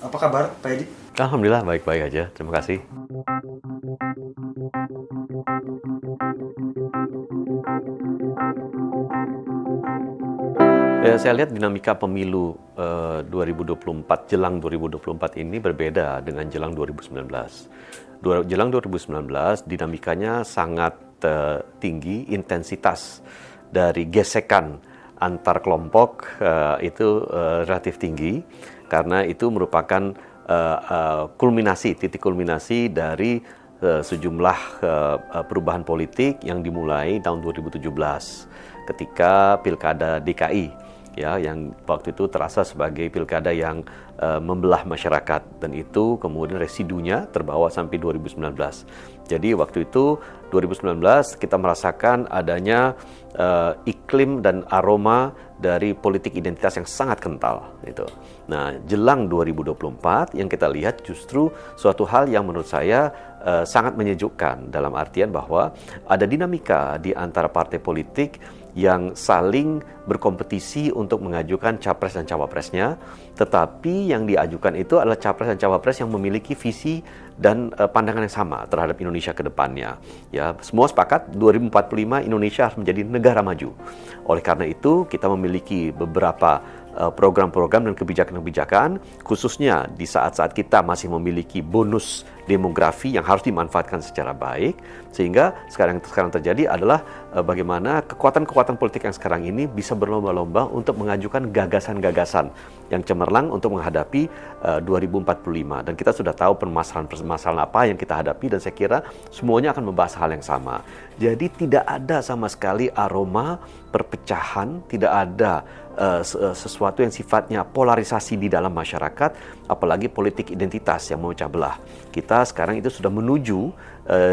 Apa kabar, Pak Edi? Alhamdulillah baik-baik aja, terima kasih. Saya lihat dinamika pemilu 2024, jelang 2024 ini berbeda dengan jelang 2019. Jelang 2019 dinamikanya sangat tinggi, intensitas dari gesekan antar kelompok itu relatif tinggi, karena itu merupakan titik kulminasi dari sejumlah perubahan politik yang dimulai tahun 2017 ketika Pilkada DKI, ya, yang waktu itu terasa sebagai pilkada yang membelah masyarakat, dan itu kemudian residunya terbawa sampai 2019. Jadi waktu itu 2019 kita merasakan adanya iklim dan aroma dari politik identitas yang sangat kental gitu. Nah, jelang 2024 yang kita lihat justru suatu hal yang menurut saya sangat menyejukkan, dalam artian bahwa ada dinamika di antara partai politik yang saling berkompetisi untuk mengajukan capres dan cawapresnya, tetapi yang diajukan itu adalah capres dan cawapres yang memiliki visi dan pandangan yang sama terhadap Indonesia ke depannya. Ya, semua sepakat 2045 Indonesia harus menjadi negara maju. Oleh karena itu, kita memiliki beberapa program-program dan kebijakan-kebijakan, khususnya di saat-saat kita masih memiliki bonus demografi yang harus dimanfaatkan secara baik, sehingga sekarang terjadi adalah bagaimana kekuatan-kekuatan politik yang sekarang ini bisa berlomba-lomba untuk mengajukan gagasan-gagasan yang cemerlang untuk menghadapi 2045. Dan kita sudah tahu permasalahan apa yang kita hadapi, dan saya kira semuanya akan membahas hal yang sama. Jadi tidak ada sama sekali aroma perpecahan, tidak ada sesuatu yang sifatnya polarisasi di dalam masyarakat, apalagi politik identitas yang memecah belah. Kita sekarang itu sudah menuju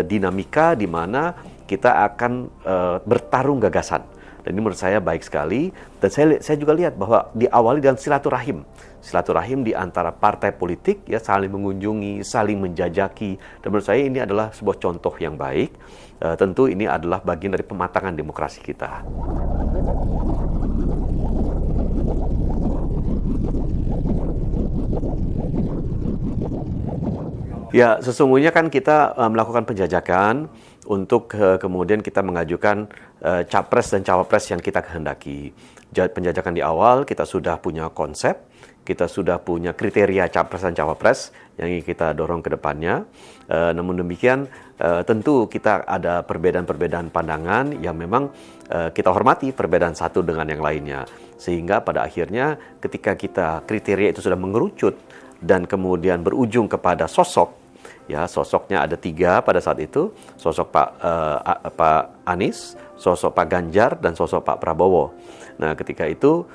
dinamika di mana kita akan bertarung gagasan. Dan ini menurut saya baik sekali, dan saya juga lihat bahwa diawali dengan silaturahim di antara partai politik, ya, saling mengunjungi, saling menjajaki, dan menurut saya ini adalah sebuah contoh yang baik. Tentu ini adalah bagian dari pematangan demokrasi kita. Ya, sesungguhnya kan kita melakukan penjajakan untuk kemudian kita mengajukan capres dan cawapres yang kita kehendaki. Penjajakan di awal kita sudah punya konsep, kita sudah punya kriteria capres dan cawapres yang ingin kita dorong ke depannya. Namun demikian, tentu kita ada perbedaan-perbedaan pandangan yang memang kita hormati perbedaan satu dengan yang lainnya. Sehingga pada akhirnya ketika kriteria itu sudah mengerucut dan kemudian berujung kepada sosok, ya, sosoknya ada 3 pada saat itu, sosok Pak Anies, sosok Pak Ganjar, dan sosok Pak Prabowo. Nah, ketika itu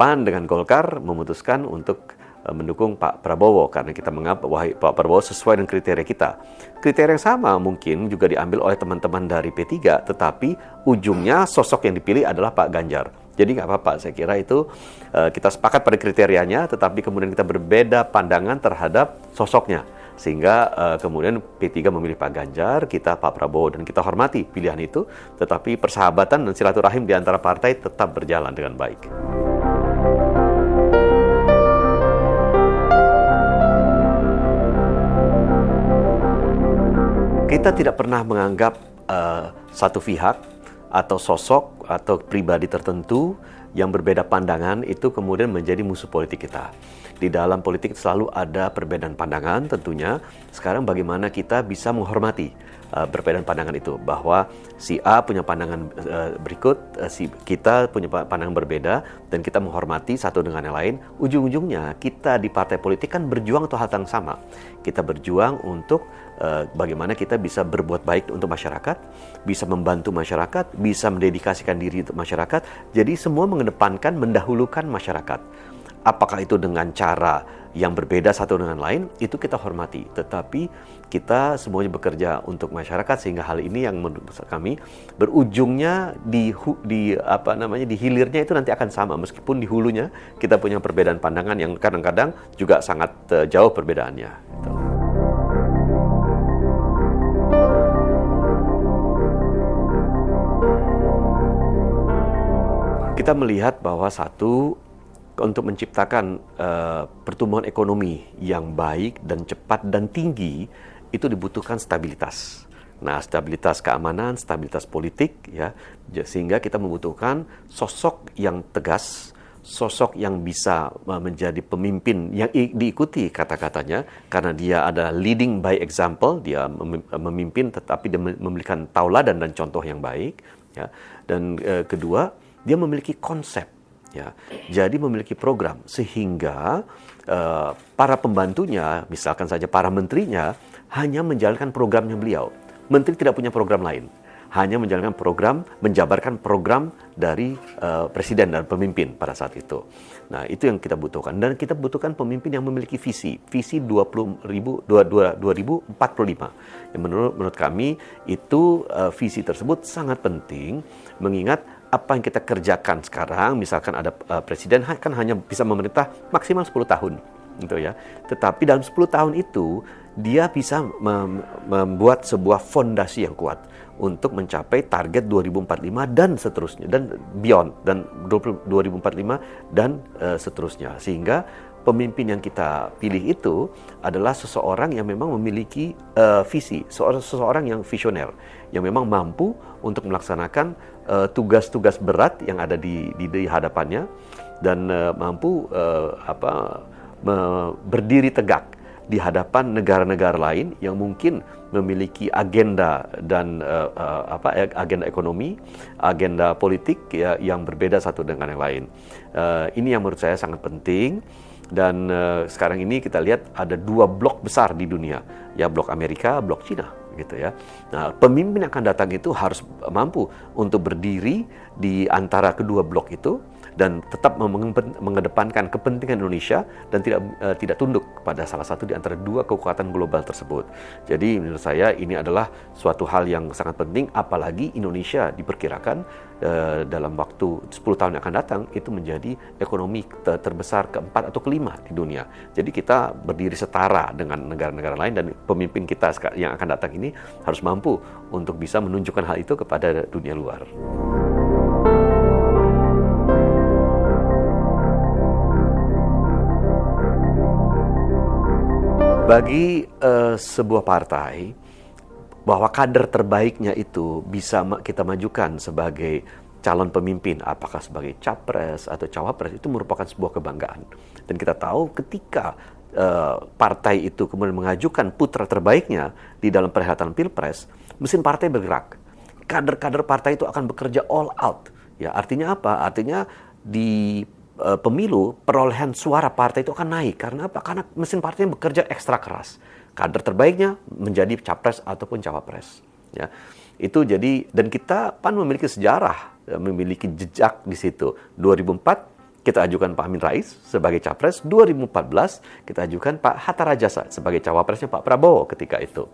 PAN dengan Golkar memutuskan untuk mendukung Pak Prabowo, karena kita menganggap bahwa Pak Prabowo sesuai dengan kriteria kita. Kriteria yang sama mungkin juga diambil oleh teman-teman dari P3, tetapi ujungnya sosok yang dipilih adalah Pak Ganjar. Jadi nggak apa-apa, saya kira itu kita sepakat pada kriterianya, tetapi kemudian kita berbeda pandangan terhadap sosoknya. Sehingga kemudian P3 memilih Pak Ganjar, kita Pak Prabowo, dan kita hormati pilihan itu, tetapi persahabatan dan silaturahim di antara partai tetap berjalan dengan baik. Kita tidak pernah menganggap satu pihak atau sosok atau pribadi tertentu yang berbeda pandangan itu kemudian menjadi musuh politik kita. Di dalam politik selalu ada perbedaan pandangan tentunya. Sekarang bagaimana kita bisa menghormati perbedaan pandangan itu, bahwa si A punya pandangan berikut, kita punya pandangan berbeda, dan kita menghormati satu dengan yang lain. Ujung-ujungnya kita di partai politik kan berjuang untuk hal yang sama. Kita berjuang untuk bagaimana kita bisa berbuat baik untuk masyarakat, bisa membantu masyarakat, bisa mendedikasikan diri untuk masyarakat. Jadi semua mengedepankan, mendahulukan masyarakat. Apakah itu dengan cara yang berbeda satu dengan lain, itu kita hormati. Tetapi kita semuanya bekerja untuk masyarakat, sehingga hal ini yang menurut kami berujungnya di hilirnya itu nanti akan sama, meskipun di hulunya kita punya perbedaan pandangan yang kadang-kadang juga sangat jauh perbedaannya. Gitu. Kita melihat bahwa satu, untuk menciptakan pertumbuhan ekonomi yang baik dan cepat dan tinggi, itu dibutuhkan stabilitas. Nah, stabilitas keamanan, stabilitas politik, ya, sehingga kita membutuhkan sosok yang tegas, sosok yang bisa menjadi pemimpin yang diikuti kata-katanya, karena dia ada leading by example, dia memimpin tetapi dia memberikan tauladan dan contoh yang baik, ya. Dan kedua, dia memiliki konsep, ya. Jadi memiliki program sehingga para pembantunya, misalkan saja para menterinya, hanya menjalankan programnya beliau. Menteri tidak punya program lain, hanya menjalankan program, menjabarkan program dari presiden dan pemimpin pada saat itu. Nah, itu yang kita butuhkan. Dan kita butuhkan pemimpin yang memiliki visi 2045. Yang menurut kami itu visi tersebut sangat penting, mengingat apa yang kita kerjakan sekarang, misalkan ada presiden kan hanya bisa memerintah maksimal 10 tahun. Gitu ya. Tetapi dalam 10 tahun itu dia bisa membuat sebuah fondasi yang kuat untuk mencapai target 2045 dan seterusnya, dan beyond, dan 2045 dan seterusnya. Sehingga pemimpin yang kita pilih itu adalah seseorang yang memang memiliki visi, seseorang yang visioner, yang memang mampu untuk melaksanakan tugas-tugas berat yang ada di hadapannya, dan mampu berdiri tegak di hadapan negara-negara lain yang mungkin memiliki agenda dan agenda ekonomi, agenda politik, ya, yang berbeda satu dengan yang lain. Ini yang menurut saya sangat penting. Dan sekarang ini kita lihat ada 2 blok besar di dunia, ya, blok Amerika, blok Cina, gitu ya. Nah, pemimpin yang akan datang itu harus mampu untuk berdiri di antara kedua blok itu dan tetap mengedepankan kepentingan Indonesia dan tidak tunduk kepada salah satu di antara 2 kekuatan global tersebut. Jadi menurut saya ini adalah suatu hal yang sangat penting, apalagi Indonesia diperkirakan dalam waktu 10 tahun yang akan datang itu menjadi ekonomi terbesar keempat atau kelima di dunia. Jadi kita berdiri setara dengan negara-negara lain, dan pemimpin kita yang akan datang ini harus mampu untuk bisa menunjukkan hal itu kepada dunia luar. Bagi sebuah partai, bahwa kader terbaiknya itu bisa kita majukan sebagai calon pemimpin, apakah sebagai capres atau cawapres, itu merupakan sebuah kebanggaan. Dan kita tahu ketika partai itu kemudian mengajukan putra terbaiknya di dalam perhelatan Pilpres, mesin partai bergerak. Kader-kader partai itu akan bekerja all out. Ya, artinya apa? Artinya di pemilu, perolehan suara partai itu akan naik. Karena apa? Karena mesin partai bekerja ekstra keras. Kader terbaiknya menjadi capres ataupun cawapres. Ya, itu jadi, dan kita PAN memiliki sejarah, memiliki jejak di situ. 2004 kita ajukan Pak Amin Rais sebagai capres. 2014 kita ajukan Pak Hatta Rajasa sebagai cawapresnya Pak Prabowo ketika itu.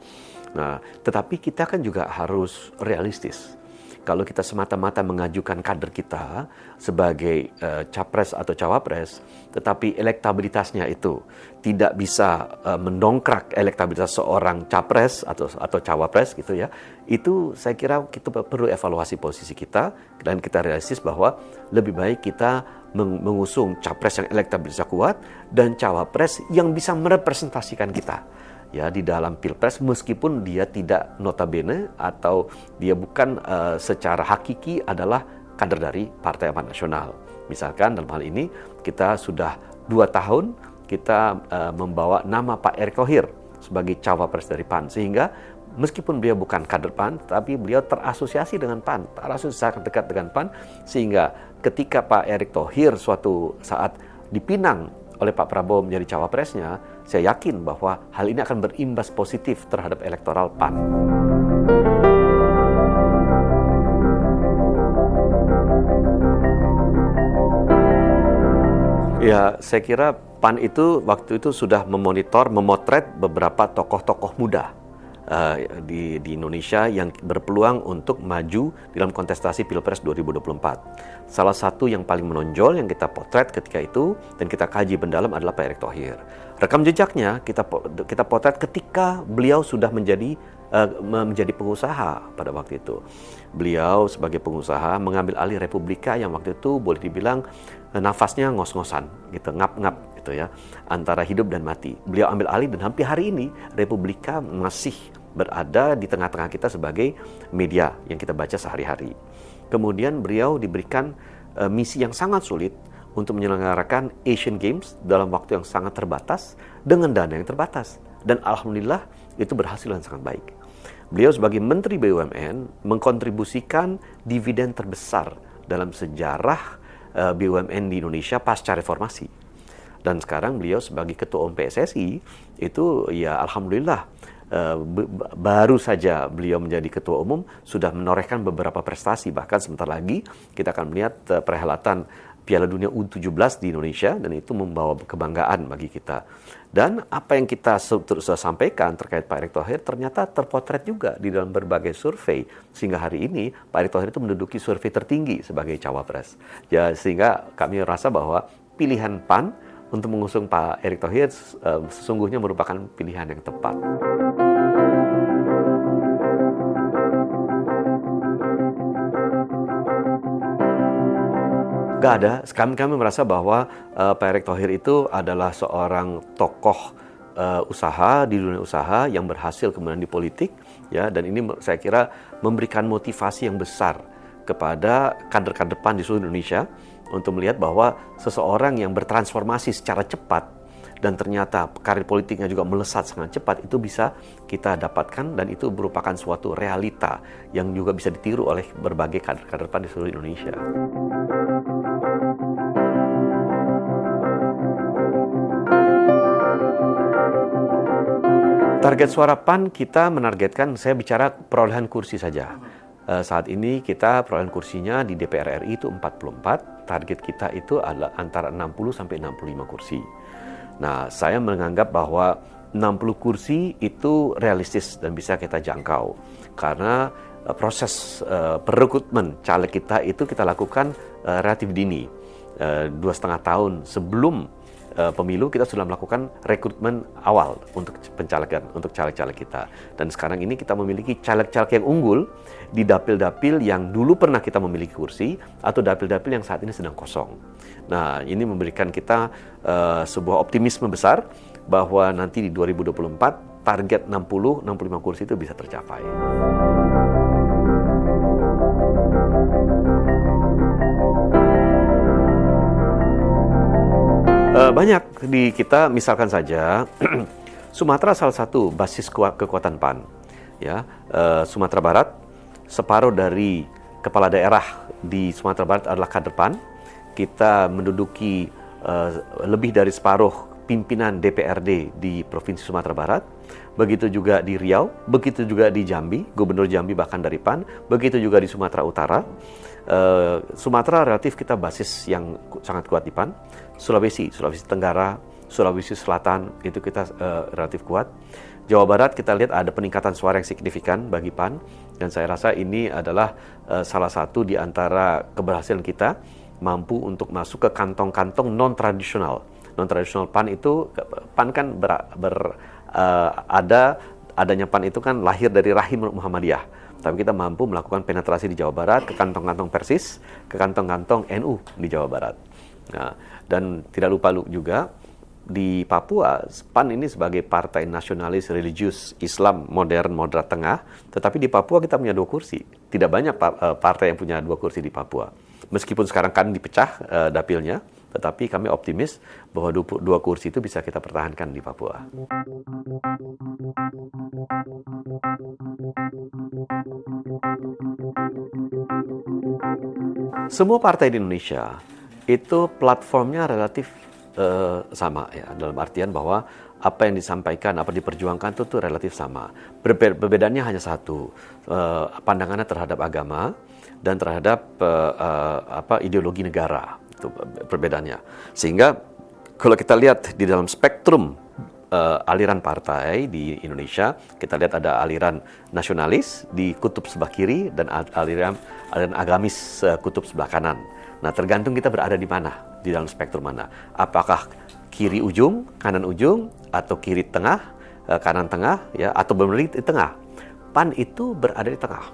Nah, tetapi kita kan juga harus realistis. Kalau kita semata-mata mengajukan kader kita sebagai capres atau cawapres, tetapi elektabilitasnya itu tidak bisa mendongkrak elektabilitas seorang capres atau cawapres gitu ya, itu saya kira kita perlu evaluasi posisi kita, dan kita realistis bahwa lebih baik kita mengusung capres yang elektabilitasnya kuat dan cawapres yang bisa merepresentasikan kita, ya, di dalam Pilpres, meskipun dia tidak notabene atau dia bukan secara hakiki adalah kader dari Partai Amanat Nasional. Misalkan dalam hal ini kita sudah 2 tahun kita membawa nama Pak Erick Thohir sebagai cawapres dari PAN, sehingga meskipun beliau bukan kader PAN, tapi beliau terasosiasi dengan PAN, terasosiasi sangat dekat dengan PAN, sehingga ketika Pak Erick Thohir suatu saat dipinang oleh Pak Prabowo menjadi cawapresnya, saya yakin bahwa hal ini akan berimbas positif terhadap elektoral PAN. Ya, saya kira PAN itu waktu itu sudah memotret beberapa tokoh-tokoh muda di Indonesia yang berpeluang untuk maju dalam kontestasi Pilpres 2024. Salah satu yang paling menonjol yang kita potret ketika itu dan kita kaji mendalam adalah Pak Erick Thohir. Rekam jejaknya kita potret ketika beliau sudah menjadi menjadi pengusaha pada waktu itu. Beliau sebagai pengusaha mengambil alih Republika yang waktu itu boleh dibilang nafasnya ngos-ngosan, gitu, ngap-ngap gitu ya, antara hidup dan mati. Beliau ambil alih dan hampir hari ini Republika masih berada di tengah-tengah kita sebagai media yang kita baca sehari-hari. Kemudian beliau diberikan misi yang sangat sulit untuk menyelenggarakan Asian Games dalam waktu yang sangat terbatas dengan dana yang terbatas. Dan alhamdulillah itu berhasil dan sangat baik. Beliau sebagai Menteri BUMN mengkontribusikan dividen terbesar dalam sejarah BUMN di Indonesia pasca reformasi. Dan sekarang beliau sebagai Ketua Umum PSSI itu ya alhamdulillah baru saja beliau menjadi Ketua Umum sudah menorehkan beberapa prestasi. Bahkan sebentar lagi kita akan melihat perhelatan Piala Dunia U17 di Indonesia dan itu membawa kebanggaan bagi kita. Dan apa yang kita sudah sampaikan terkait Pak Erick Thohir ternyata terpotret juga di dalam berbagai survei. Sehingga hari ini Pak Erick Thohir itu menduduki survei tertinggi sebagai cawapres. Ya, sehingga kami rasa bahwa pilihan PAN untuk mengusung Pak Erick Thohir sesungguhnya merupakan pilihan yang tepat. Gak ada, kami merasa bahwa Pak Erick Thohir itu adalah seorang tokoh usaha di dunia usaha yang berhasil kemudian di politik, ya, dan ini saya kira memberikan motivasi yang besar kepada kader-kader PAN di seluruh Indonesia untuk melihat bahwa seseorang yang bertransformasi secara cepat dan ternyata karir politiknya juga melesat sangat cepat itu bisa kita dapatkan dan itu merupakan suatu realita yang juga bisa ditiru oleh berbagai kader-kader PAN di seluruh Indonesia. Target suara PAN kita menargetkan, saya bicara perolehan kursi saja. Saat ini kita perolehan kursinya di DPR RI itu 44, target kita itu adalah antara 60 sampai 65 kursi. Nah, saya menganggap bahwa 60 kursi itu realistis dan bisa kita jangkau. Karena proses perekrutmen caleg kita itu kita lakukan relatif dini. 2,5 tahun sebelum pemilu kita sudah melakukan rekrutmen awal untuk pencalegan, untuk caleg-caleg kita. Dan sekarang ini kita memiliki caleg-caleg yang unggul di dapil-dapil yang dulu pernah kita memiliki kursi atau dapil-dapil yang saat ini sedang kosong. Nah, ini memberikan kita sebuah optimisme besar bahwa nanti di 2024 target 60-65 kursi itu bisa tercapai. Banyak di kita, misalkan saja Sumatera salah satu basis kekuatan PAN, ya. Sumatera Barat, separuh dari kepala daerah di Sumatera Barat adalah kader PAN. Kita menduduki lebih dari separuh pimpinan DPRD di Provinsi Sumatera Barat. Begitu juga di Riau, begitu juga di Jambi, Gubernur Jambi bahkan dari PAN, begitu juga di Sumatera Utara. Sumatera relatif kita basis yang sangat kuat di PAN. Sulawesi Tenggara, Sulawesi Selatan itu kita relatif kuat. Jawa Barat kita lihat ada peningkatan suara yang signifikan bagi PAN dan saya rasa ini adalah salah satu di antara keberhasilan kita mampu untuk masuk ke kantong-kantong non-tradisional. Non-tradisional PAN itu, PAN kan adanya PAN itu kan lahir dari rahim Muhammadiyah. Tapi kita mampu melakukan penetrasi di Jawa Barat ke kantong-kantong Persis, ke kantong-kantong NU di Jawa Barat. Nah, dan tidak lupa juga di Papua, PAN ini sebagai partai nasionalis religius Islam modern moderat tengah, tetapi di Papua kita punya 2 kursi. Tidak banyak partai yang punya 2 kursi di Papua. Meskipun sekarang kan dipecah dapilnya, tetapi kami optimis bahwa 2 kursi itu bisa kita pertahankan di Papua. Semua partai di Indonesia itu platformnya relatif sama, ya, dalam artian bahwa apa yang disampaikan, apa diperjuangkan itu relatif sama. Perbedaannya hanya satu, pandangannya terhadap agama dan terhadap ideologi negara. Itu perbedaannya. Sehingga kalau kita lihat di dalam spektrum aliran partai di Indonesia, kita lihat ada aliran nasionalis di kutub sebelah kiri dan aliran agamis kutub sebelah kanan. Nah, tergantung kita berada di mana, di dalam spektrum mana. Apakah kiri ujung, kanan ujung, atau kiri tengah, kanan tengah, ya, atau benar di tengah. PAN itu berada di tengah.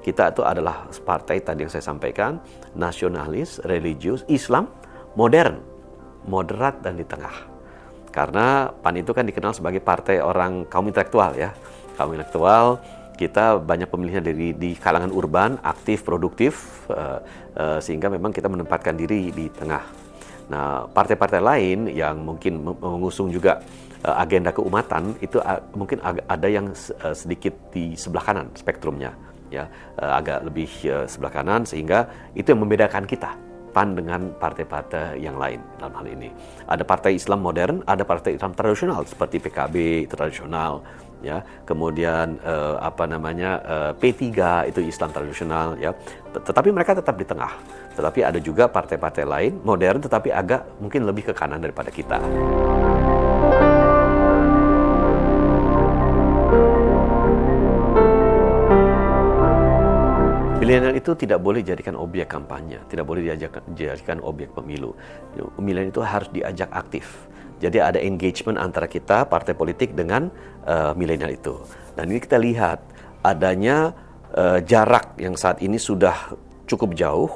Kita itu adalah partai tadi yang saya sampaikan, nasionalis, religius, Islam, modern, moderat, dan di tengah. Karena PAN itu kan dikenal sebagai partai orang kaum intelektual ya. Kaum intelektual, kita banyak pemilihnya di kalangan urban, aktif, produktif, sehingga memang kita menempatkan diri di tengah. Nah, partai-partai lain yang mungkin mengusung juga agenda keumatan, itu mungkin ada yang sedikit di sebelah kanan spektrumnya. Ya, agak lebih sebelah kanan, sehingga itu yang membedakan kita PAN dengan partai-partai yang lain dalam hal ini. Ada partai Islam modern, ada partai Islam tradisional seperti PKB tradisional, ya. Kemudian P3 itu Islam tradisional, ya. Tetapi mereka tetap di tengah. Tetapi ada juga partai-partai lain modern tetapi agak mungkin lebih ke kanan daripada kita. Milenial itu tidak boleh dijadikan objek kampanye, tidak boleh dijadikan objek pemilu. Milenial itu harus diajak aktif. Jadi ada engagement antara kita, partai politik, dengan milenial itu. Dan ini kita lihat adanya jarak yang saat ini sudah cukup jauh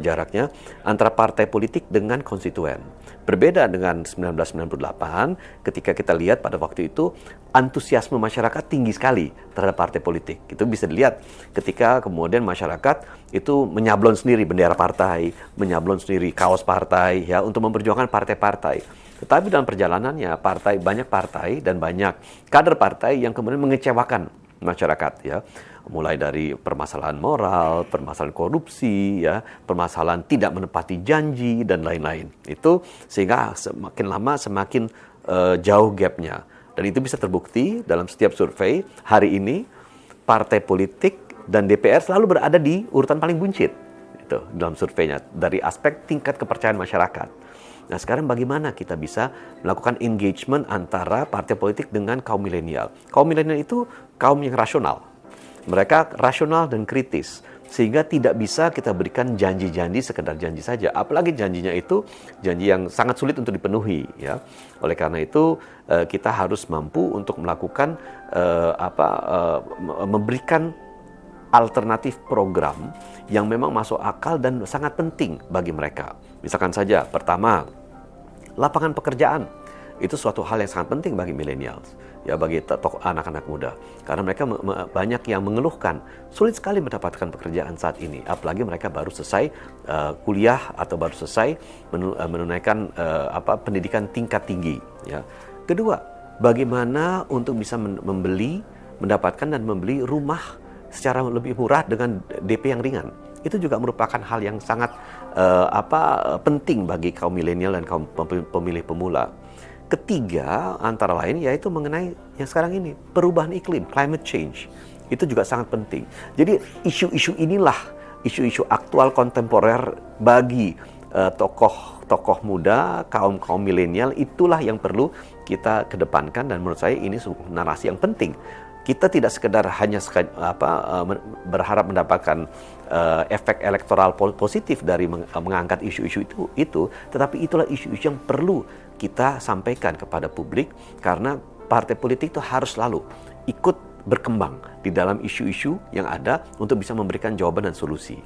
jaraknya antara partai politik dengan konstituen. Berbeda dengan 1998 ketika kita lihat pada waktu itu antusiasme masyarakat tinggi sekali terhadap partai politik. Itu bisa dilihat ketika kemudian masyarakat itu menyablon sendiri bendera partai, menyablon sendiri kaos partai ya untuk memperjuangkan partai-partai. Tetapi dalam perjalanannya banyak partai dan banyak kader partai yang kemudian mengecewakan masyarakat ya. Mulai dari permasalahan moral, permasalahan korupsi, ya, permasalahan tidak menepati janji dan lain-lain. Itu sehingga semakin lama semakin jauh gapnya. Dan itu bisa terbukti dalam setiap survei hari ini partai politik dan DPR selalu berada di urutan paling buncit. Itu dalam surveinya dari aspek tingkat kepercayaan masyarakat. Nah, sekarang bagaimana kita bisa melakukan engagement antara partai politik dengan kaum milenial? Kaum milenial itu kaum yang rasional. Mereka rasional dan kritis, sehingga tidak bisa kita berikan janji-janji sekedar janji saja. Apalagi janjinya itu janji yang sangat sulit untuk dipenuhi. Ya. Oleh karena itu, kita harus mampu untuk melakukan memberikan alternatif program yang memang masuk akal dan sangat penting bagi mereka. Misalkan saja, pertama, lapangan pekerjaan. Itu suatu hal yang sangat penting bagi millennials, ya, bagi tokoh anak-anak muda. Karena mereka banyak yang mengeluhkan sulit sekali mendapatkan pekerjaan saat ini, apalagi mereka baru selesai kuliah atau baru selesai menunaikan pendidikan tingkat tinggi. Ya. Kedua, bagaimana untuk bisa mendapatkan dan membeli rumah secara lebih murah dengan DP yang ringan. Itu juga merupakan hal yang sangat penting bagi kaum milenial dan kaum pemilih pemula. Ketiga, antara lain yaitu mengenai yang sekarang ini, perubahan iklim, climate change. Itu juga sangat penting. Jadi isu-isu inilah, isu-isu aktual kontemporer bagi tokoh muda, kaum milenial, itulah yang perlu kita kedepankan dan menurut saya ini narasi yang penting. Kita tidak sekedar hanya berharap mendapatkan efek elektoral positif dari mengangkat isu-isu itu, tetapi itulah isu-isu yang perlu kita sampaikan kepada publik karena partai politik itu harus selalu ikut berkembang di dalam isu-isu yang ada untuk bisa memberikan jawaban dan solusi.